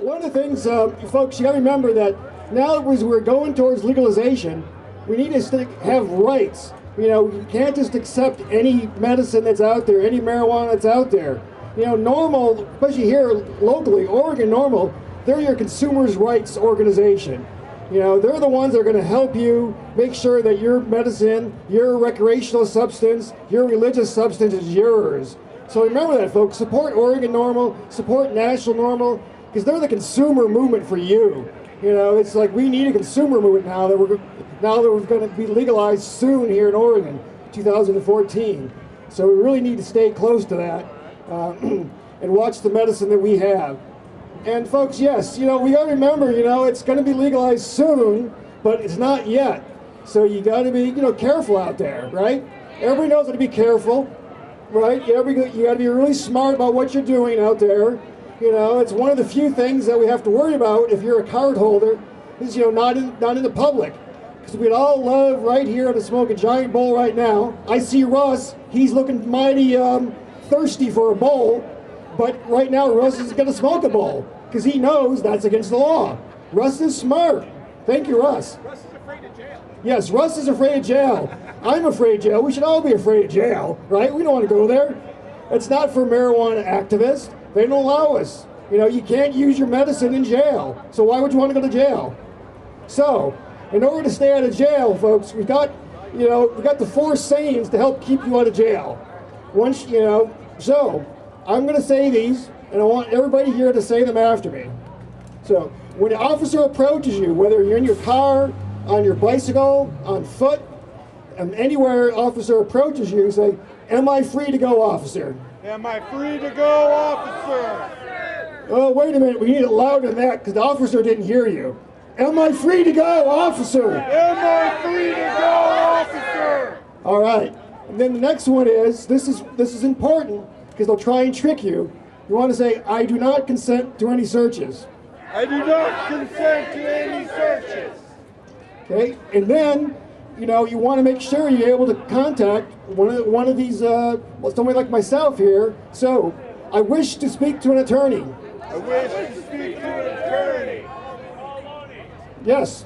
one of the things, folks, you got to remember that now that we're going towards legalization, we need to have rights. You know, you can't just accept any medicine that's out there, any marijuana that's out there. You know, NORML, especially here locally, Oregon NORML, they're your consumers' rights organization. You know, they're the ones that are going to help you make sure that your medicine, your recreational substance, your religious substance is yours. So remember that, folks. Support Oregon NORML, support National NORML, because they're the consumer movement for you. You know, it's like we need a consumer movement now that we're going to be legalized soon here in Oregon, 2014. So we really need to stay close to that and watch the medicine that we have. And folks, yes, you know, we got to remember, you know, it's going to be legalized soon, but it's not yet. So you got to be, you know, careful out there, right? Everybody knows how to be careful, right? You got to be really smart about what you're doing out there. You know, it's one of the few things that we have to worry about if you're a card holder is, you know, not in the public. Because we'd all love right here to smoke a giant bowl right now. I see Russ, he's looking mighty thirsty for a bowl. But right now, Russ is going to smoke a bowl because he knows that's against the law. Russ is smart. Thank you, Russ. Russ is afraid of jail. Yes, Russ is afraid of jail. I'm afraid of jail. We should all be afraid of jail, right? We don't want to go there. It's not for marijuana activists. They don't allow us. You know, you can't use your medicine in jail. So why would you want to go to jail? So, in order to stay out of jail, folks, we got the 4 sayings to help keep you out of jail. Once, you know, so I'm going to say these, and I want everybody here to say them after me. So, when an officer approaches you, whether you're in your car, on your bicycle, on foot, and anywhere an officer approaches you, say, "Am I free to go, officer?" Am I free to go, officer? Oh, wait a minute, we need it louder than that, because the officer didn't hear you. Am I free to go, officer? Am I free to go, officer? All right, and then the next one is, this is important, because they'll try and trick you. You want to say, "I do not consent to any searches." I do not consent to any searches. Okay, and then, you know, you want to make sure you're able to contact one of these, somebody like myself here. So, I wish to speak to an attorney. I wish to speak to an attorney. Yes.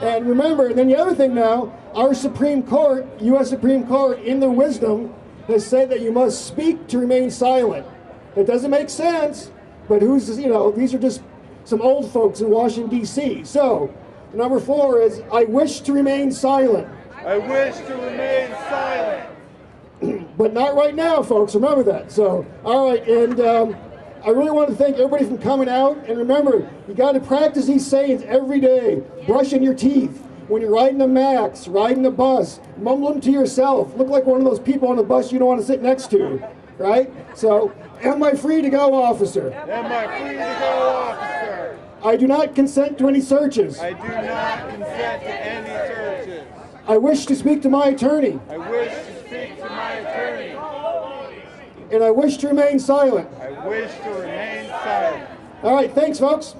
And remember, then the other thing now, our Supreme Court, U.S. Supreme Court, in their wisdom, has said that you must speak to remain silent. It doesn't make sense, but these are just some old folks in Washington, D.C. So, number 4 is, I wish to remain silent. I wish to remain silent. But not right now, folks, remember that. So, all right, and I really want to thank everybody for coming out. And remember, you got to practice these sayings every day. Brushing your teeth. When you're riding the Max, riding the bus, mumble them to yourself. Look like one of those people on the bus you don't want to sit next to, right? So, am I free to go, officer? Am I free to go, officer? I do not consent to any searches. I do not consent to any searches. I wish to speak to my attorney. I wish to speak to my attorney. And I wish to remain silent. I wish to remain silent. All right, thanks, folks.